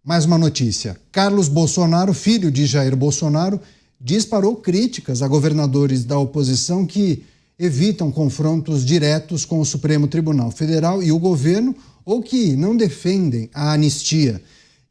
Mais uma notícia. Carlos Bolsonaro, filho de Jair Bolsonaro, disparou críticas a governadores da oposição que evitam confrontos diretos com o Supremo Tribunal Federal e o governo ou que não defendem a anistia.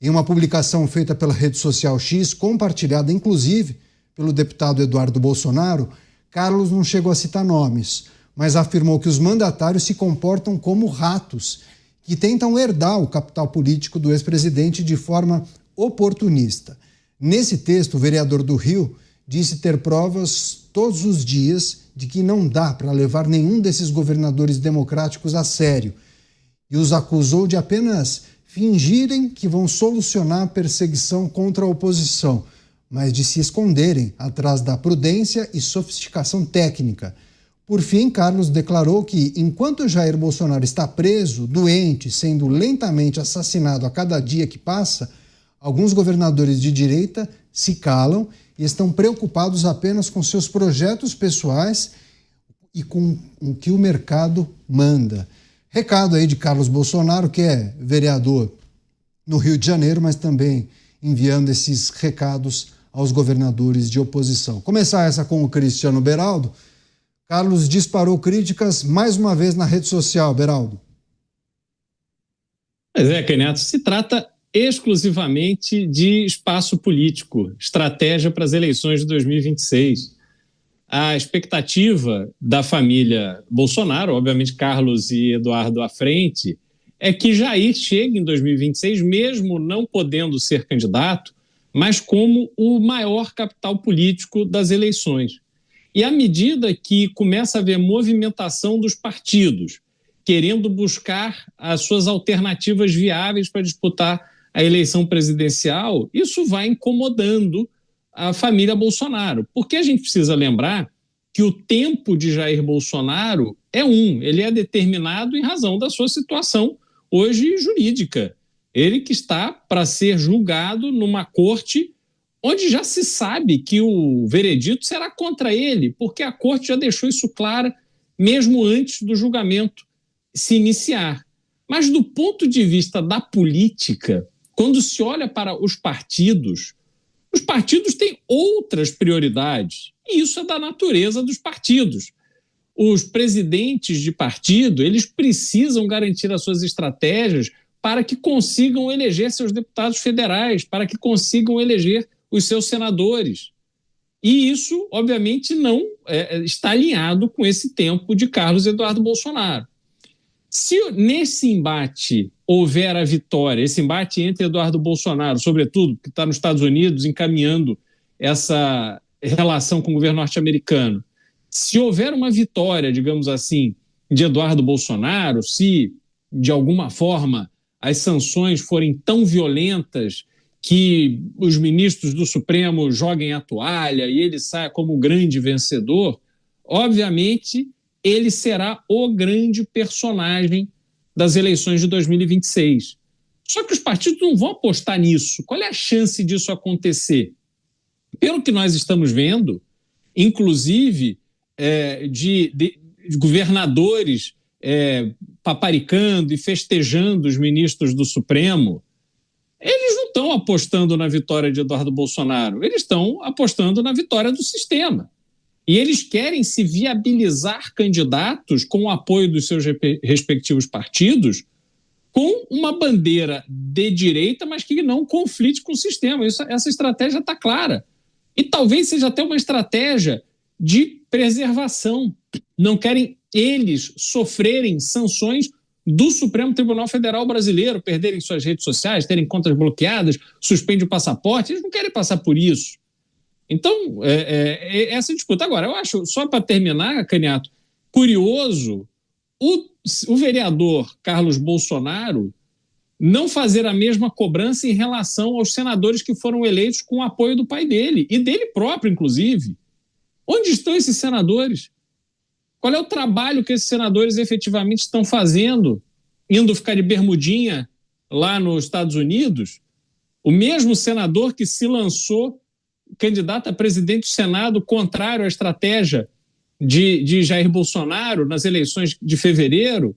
Em uma publicação feita pela rede social X, compartilhada inclusive pelo deputado Eduardo Bolsonaro, Carlos não chegou a citar nomes, mas afirmou que os mandatários se comportam como ratos que tentam herdar o capital político do ex-presidente de forma oportunista. Nesse texto, o vereador do Rio disse ter provas todos os dias de que não dá para levar nenhum desses governadores democráticos a sério e os acusou de apenas fingirem que vão solucionar a perseguição contra a oposição, mas de se esconderem atrás da prudência e sofisticação técnica. Por fim, Carlos declarou que, enquanto Jair Bolsonaro está preso, doente, sendo lentamente assassinado a cada dia que passa, alguns governadores de direita se calam e estão preocupados apenas com seus projetos pessoais e com o que o mercado manda. Recado aí de Carlos Bolsonaro, que é vereador no Rio de Janeiro, mas também enviando esses recados aos governadores de oposição. Começar essa com o Cristiano Beraldo. Carlos disparou críticas mais uma vez na rede social, Beraldo. Pois é, Canhoto, se trata exclusivamente de espaço político, estratégia para as eleições de 2026. A expectativa da família Bolsonaro, obviamente Carlos e Eduardo à frente, é que Jair chegue em 2026, mesmo não podendo ser candidato, mas como o maior capital político das eleições. E à medida que começa a haver movimentação dos partidos, querendo buscar as suas alternativas viáveis para disputar a eleição presidencial, isso vai incomodando a família Bolsonaro. Porque a gente precisa lembrar que o tempo de Jair Bolsonaro ele é determinado em razão da sua situação hoje jurídica. Ele que está para ser julgado numa corte onde já se sabe que o veredito será contra ele, porque a corte já deixou isso claro mesmo antes do julgamento se iniciar. Mas do ponto de vista da política, quando se olha para os partidos têm outras prioridades, e isso é da natureza dos partidos. Os presidentes de partido, eles precisam garantir as suas estratégias para que consigam eleger seus deputados federais, para que consigam eleger os seus senadores. E isso, obviamente, não está alinhado com esse tempo de Carlos Eduardo Bolsonaro. Se nesse embate houver a vitória, esse embate entre Eduardo Bolsonaro, sobretudo, que está nos Estados Unidos encaminhando essa relação com o governo norte-americano, se houver uma vitória, digamos assim, de Eduardo Bolsonaro, se, de alguma forma, as sanções forem tão violentas que os ministros do Supremo joguem a toalha e ele saia como o grande vencedor, obviamente ele será o grande personagem das eleições de 2026. Só que os partidos não vão apostar nisso. Qual é a chance disso acontecer? Pelo que nós estamos vendo, inclusive de governadores paparicando e festejando os ministros do Supremo, eles não estão apostando na vitória de Eduardo Bolsonaro, eles estão apostando na vitória do sistema. E eles querem se viabilizar candidatos com o apoio dos seus respectivos partidos com uma bandeira de direita, mas que não conflite com o sistema. Essa estratégia está clara. E talvez seja até uma estratégia de preservação. Não querem eles sofrerem sanções do Supremo Tribunal Federal brasileiro, perderem suas redes sociais, terem contas bloqueadas, suspende o passaporte, eles não querem passar por isso. Então, essa disputa. Agora, eu acho, só para terminar, Canhoto, curioso o vereador Carlos Bolsonaro não fazer a mesma cobrança em relação aos senadores que foram eleitos com o apoio do pai dele, e dele próprio, inclusive. Onde estão esses senadores? Qual é o trabalho que esses senadores efetivamente estão fazendo, indo ficar de bermudinha lá nos Estados Unidos? O mesmo senador que se lançou candidato a presidente do Senado contrário à estratégia de Jair Bolsonaro nas eleições de fevereiro.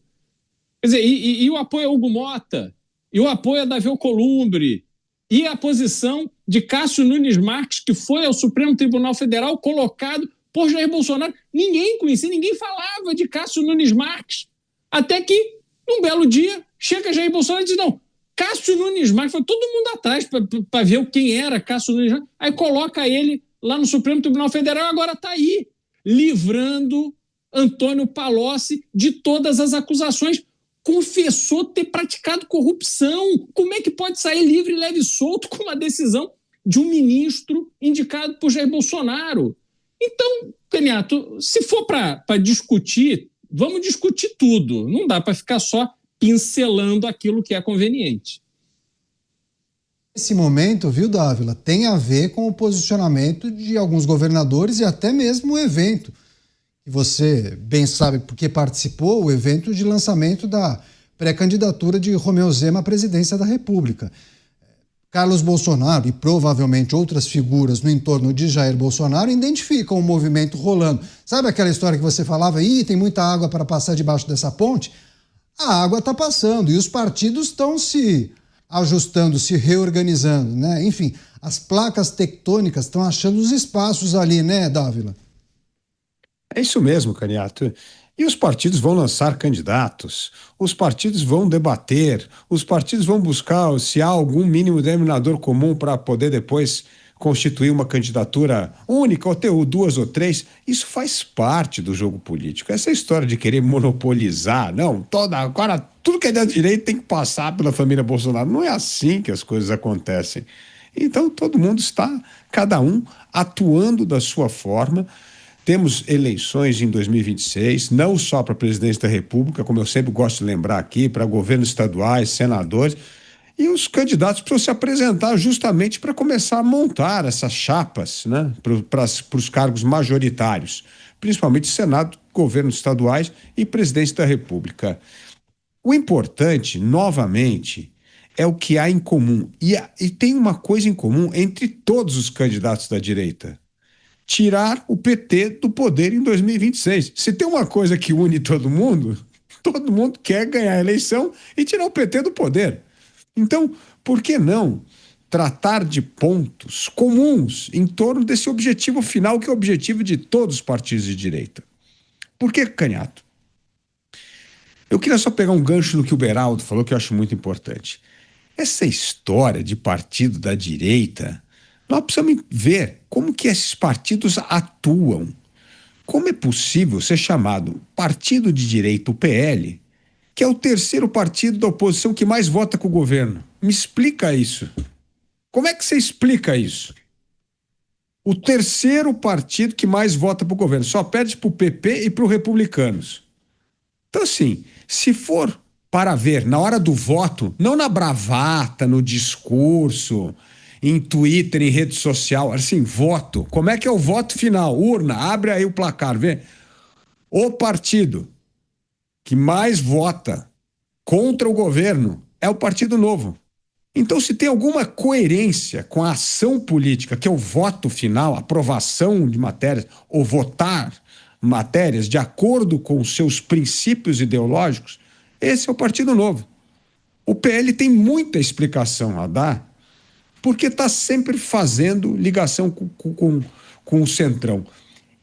Quer dizer, e o apoio a Hugo Mota, e o apoio a Davi Alcolumbre, E a posição de Cássio Nunes Marques, que foi ao Supremo Tribunal Federal colocado por Jair Bolsonaro. Ninguém conhecia, ninguém falava de Cássio Nunes Marques. Até que, num belo dia, chega Jair Bolsonaro e diz, não, Cássio Nunes Marques, foi todo mundo atrás para ver quem era Cássio Nunes Marques, aí coloca ele lá no Supremo Tribunal Federal, agora está aí, livrando Antônio Palocci de todas as acusações. Confessou ter praticado corrupção. Como é que pode sair livre, leve e solto com uma decisão de um ministro indicado por Jair Bolsonaro? Então, Caniato, se for para discutir, vamos discutir tudo. Não dá para ficar só pincelando aquilo que é conveniente. Esse momento, viu, Dávila, tem a ver com o posicionamento de alguns governadores e até mesmo o evento. E você bem sabe porque participou, o evento de lançamento da pré-candidatura de Romeu Zema à presidência da República. Carlos Bolsonaro e provavelmente outras figuras no entorno de Jair Bolsonaro identificam o movimento rolando. Sabe aquela história que você falava, tem muita água para passar debaixo dessa ponte? A água está passando e os partidos estão se ajustando, se reorganizando, né? Enfim, as placas tectônicas estão achando os espaços ali, né, Dávila? É isso mesmo, Caniato. E os partidos vão lançar candidatos, os partidos vão debater, os partidos vão buscar se há algum mínimo denominador comum para poder depois constituir uma candidatura única, ou ter duas ou três. Isso faz parte do jogo político. Essa história de querer monopolizar, não, agora tudo que é da direita tem que passar pela família Bolsonaro. Não é assim que as coisas acontecem. Então todo mundo está, cada um, atuando da sua forma. Temos eleições em 2026, não só para presidente da República, como eu sempre gosto de lembrar aqui, para governos estaduais, senadores, e os candidatos precisam se apresentar justamente para começar a montar essas chapas, né, para os cargos majoritários, principalmente Senado, governos estaduais e presidente da República. O importante, novamente, é o que há em comum, e tem uma coisa em comum entre todos os candidatos da direita: tirar o PT do poder em 2026. Se tem uma coisa que une todo mundo quer ganhar a eleição e tirar o PT do poder. Então, por que não tratar de pontos comuns em torno desse objetivo final, que é o objetivo de todos os partidos de direita? Por que, Caniato? Eu queria só pegar um gancho no que o Beraldo falou, que eu acho muito importante. Essa história de partido da direita, nós precisamos ver como que esses partidos atuam. Como é possível ser chamado partido de direita, o PL, que é o terceiro partido da oposição que mais vota com o governo? Me explica isso. Como é que você explica isso? O terceiro partido que mais vota para o governo, só perde para o PP e para os republicanos. Então, assim, se for para ver na hora do voto, não na bravata, no discurso, em Twitter, em rede social, assim, voto. Como é que é o voto final? Urna, abre aí o placar, vê. O partido que mais vota contra o governo é o Partido Novo. Então, se tem alguma coerência com a ação política, que é o voto final, aprovação de matérias, ou votar matérias de acordo com os seus princípios ideológicos, esse é o Partido Novo. O PL tem muita explicação a dar, porque está sempre fazendo ligação com o Centrão.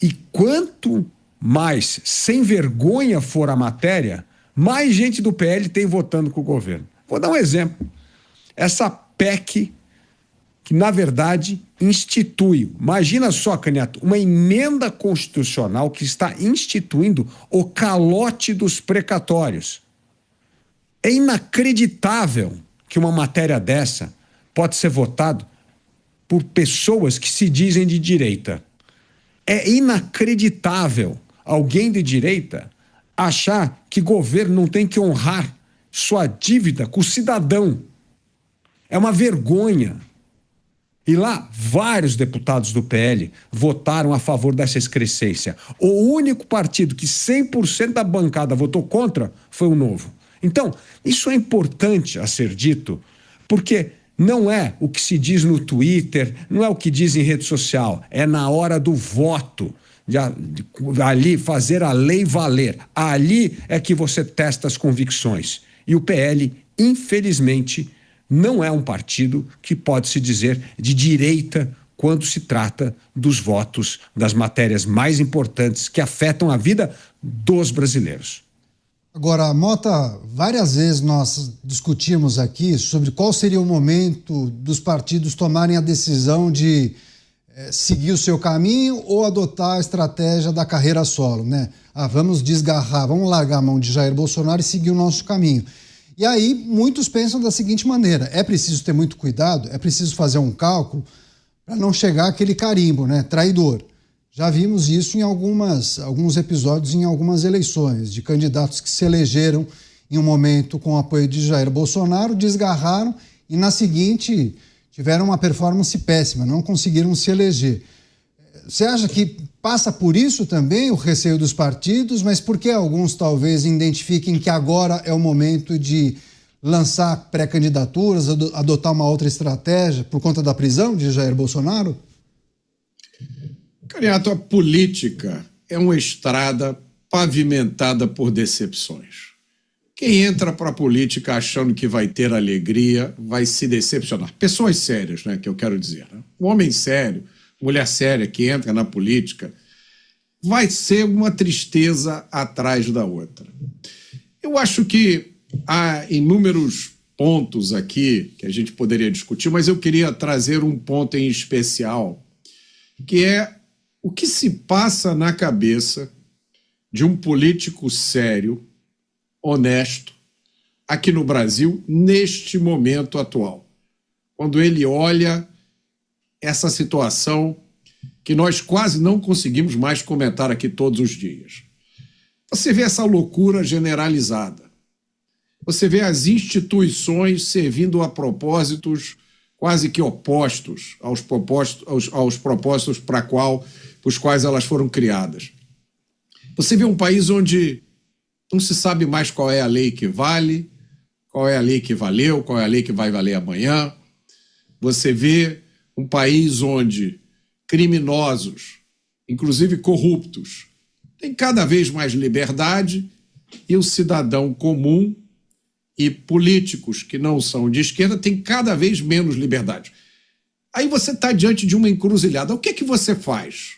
E quanto mais sem vergonha for a matéria, mais gente do PL tem votando com o governo. Vou dar um exemplo. Essa PEC, que na verdade institui, imagina só, Caniato, uma emenda constitucional que está instituindo o calote dos precatórios. É inacreditável que uma matéria dessa pode ser votado por pessoas que se dizem de direita. É inacreditável alguém de direita achar que governo não tem que honrar sua dívida com o cidadão. É uma vergonha. E lá, vários deputados do PL votaram a favor dessa excrescência. O único partido que 100% da bancada votou contra foi o Novo. Então, isso é importante a ser dito, porque não é o que se diz no Twitter, não é o que diz em rede social, é na hora do voto, ali fazer a lei valer. Ali é que você testa as convicções. E o PL, infelizmente, não é um partido que pode se dizer de direita quando se trata dos votos das matérias mais importantes que afetam a vida dos brasileiros. Agora, Mota, várias vezes nós discutimos aqui sobre qual seria o momento dos partidos tomarem a decisão de seguir o seu caminho ou adotar a estratégia da carreira solo, né? Vamos desgarrar, vamos largar a mão de Jair Bolsonaro e seguir o nosso caminho. E aí muitos pensam da seguinte maneira: é preciso ter muito cuidado, é preciso fazer um cálculo para não chegar aquele carimbo, né? Traidor. Já vimos isso em alguns episódios em algumas eleições, de candidatos que se elegeram em um momento com o apoio de Jair Bolsonaro, desgarraram e na seguinte tiveram uma performance péssima, não conseguiram se eleger. Você acha que passa por isso também o receio dos partidos, mas por que alguns talvez identifiquem que agora é o momento de lançar pré-candidaturas, adotar uma outra estratégia por conta da prisão de Jair Bolsonaro? Cariato, a política é uma estrada pavimentada por decepções. Quem entra para a política achando que vai ter alegria vai se decepcionar. Pessoas sérias, né, que eu quero dizer. Né? Um homem sério, mulher séria que entra na política vai ser uma tristeza atrás da outra. Eu acho que há inúmeros pontos aqui que a gente poderia discutir, mas eu queria trazer um ponto em especial, que é o que se passa na cabeça de um político sério, honesto, aqui no Brasil, neste momento atual. Quando ele olha essa situação que nós quase não conseguimos mais comentar aqui todos os dias. Você vê essa loucura generalizada. Você vê as instituições servindo a propósitos quase que opostos aos propósitos para os quais elas foram criadas. Você vê um país onde não se sabe mais qual é a lei que vale, qual é a lei que valeu, qual é a lei que vai valer amanhã. Você vê um país onde criminosos, inclusive corruptos, têm cada vez mais liberdade e o cidadão comum e políticos que não são de esquerda têm cada vez menos liberdade. Aí você está diante de uma encruzilhada. O que é que você faz?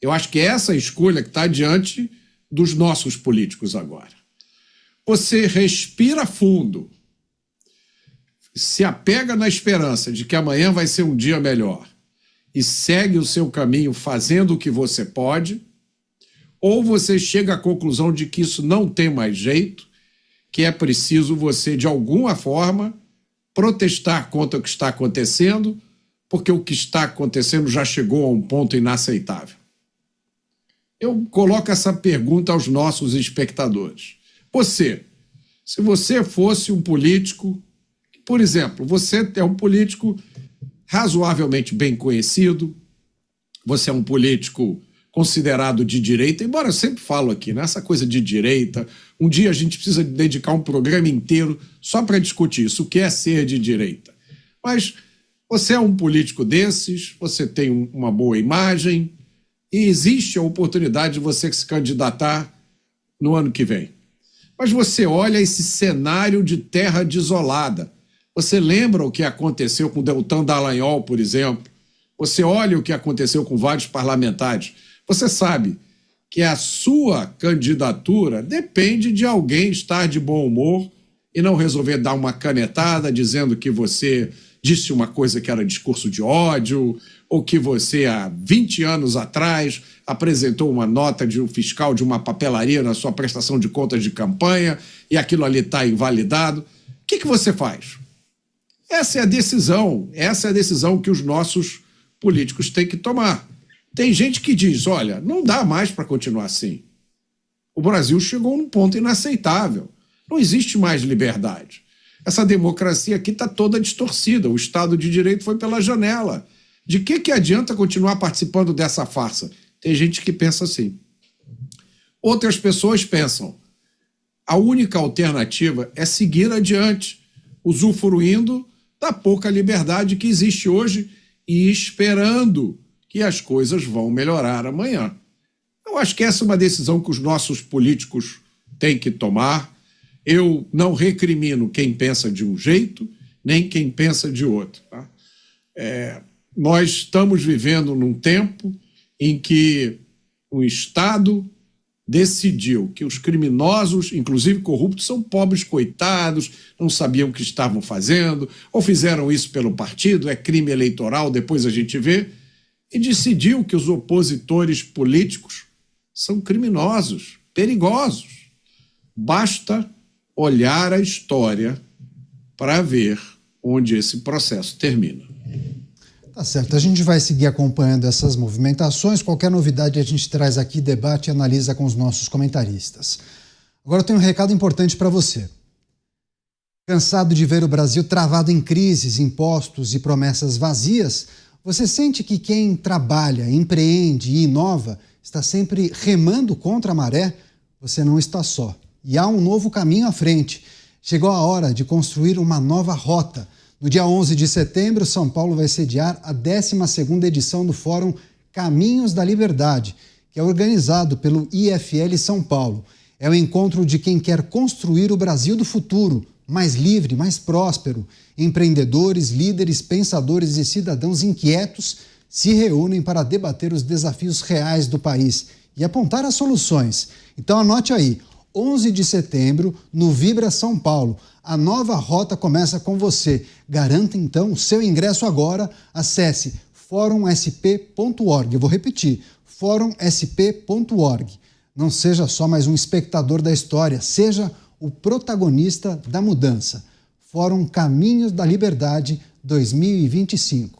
Eu acho que é essa escolha que está diante dos nossos políticos agora. Você respira fundo, se apega na esperança de que amanhã vai ser um dia melhor e segue o seu caminho fazendo o que você pode, ou você chega à conclusão de que isso não tem mais jeito, que é preciso você, de alguma forma, protestar contra o que está acontecendo, porque o que está acontecendo já chegou a um ponto inaceitável. Eu coloco essa pergunta aos nossos espectadores. Se você fosse um político, por exemplo, você é um político razoavelmente bem conhecido, você é um político considerado de direita, embora eu sempre falo aqui, né, essa coisa de direita, um dia a gente precisa dedicar um programa inteiro só para discutir isso, o que é ser de direita. Mas você é um político desses, você tem uma boa imagem e existe a oportunidade de você se candidatar no ano que vem. Mas você olha esse cenário de terra desolada. Você lembra o que aconteceu com Deltan Dallagnol, por exemplo? Você olha o que aconteceu com vários parlamentares. Você sabe que a sua candidatura depende de alguém estar de bom humor e não resolver dar uma canetada dizendo que você disse uma coisa que era discurso de ódio, ou que você, há 20 anos atrás, apresentou uma nota de um fiscal de uma papelaria na sua prestação de contas de campanha e aquilo ali está invalidado. O que você faz? Essa é a decisão que os nossos políticos têm que tomar. Tem gente que diz, olha, não dá mais para continuar assim. O Brasil chegou num ponto inaceitável. Não existe mais liberdade. Essa democracia aqui está toda distorcida. O Estado de Direito foi pela janela. De que adianta continuar participando dessa farsa? Tem gente que pensa assim. Outras pessoas pensam, a única alternativa é seguir adiante, usufruindo da pouca liberdade que existe hoje e esperando que as coisas vão melhorar amanhã. Eu acho que essa é uma decisão que os nossos políticos têm que tomar. Eu não recrimino quem pensa de um jeito, nem quem pensa de outro. Tá? Nós estamos vivendo num tempo em que o Estado decidiu que os criminosos, inclusive corruptos, são pobres coitados, não sabiam o que estavam fazendo, ou fizeram isso pelo partido, é crime eleitoral, depois a gente vê, e decidiu que os opositores políticos são criminosos, perigosos. Basta olhar a história para ver onde esse processo termina. Tá certo, a gente vai seguir acompanhando essas movimentações. Qualquer novidade a gente traz aqui, debate e analisa com os nossos comentaristas. Agora eu tenho um recado importante para você. Cansado de ver o Brasil travado em crises, impostos e promessas vazias, você sente que quem trabalha, empreende e inova está sempre remando contra a maré? Você não está só. E há um novo caminho à frente. Chegou a hora de construir uma nova rota. No dia 11 de setembro, São Paulo vai sediar a 12ª edição do Fórum Caminhos da Liberdade, que é organizado pelo IFL São Paulo. É o encontro de quem quer construir o Brasil do futuro, mais livre, mais próspero. Empreendedores, líderes, pensadores e cidadãos inquietos se reúnem para debater os desafios reais do país e apontar as soluções. Então anote aí, 11 de setembro, no Vibra São Paulo. A nova rota começa com você. Garanta, então, o seu ingresso agora. Acesse forumsp.org. Eu vou repetir, forumsp.org. Não seja só mais um espectador da história, seja o protagonista da mudança. Fórum Caminhos da Liberdade 2025.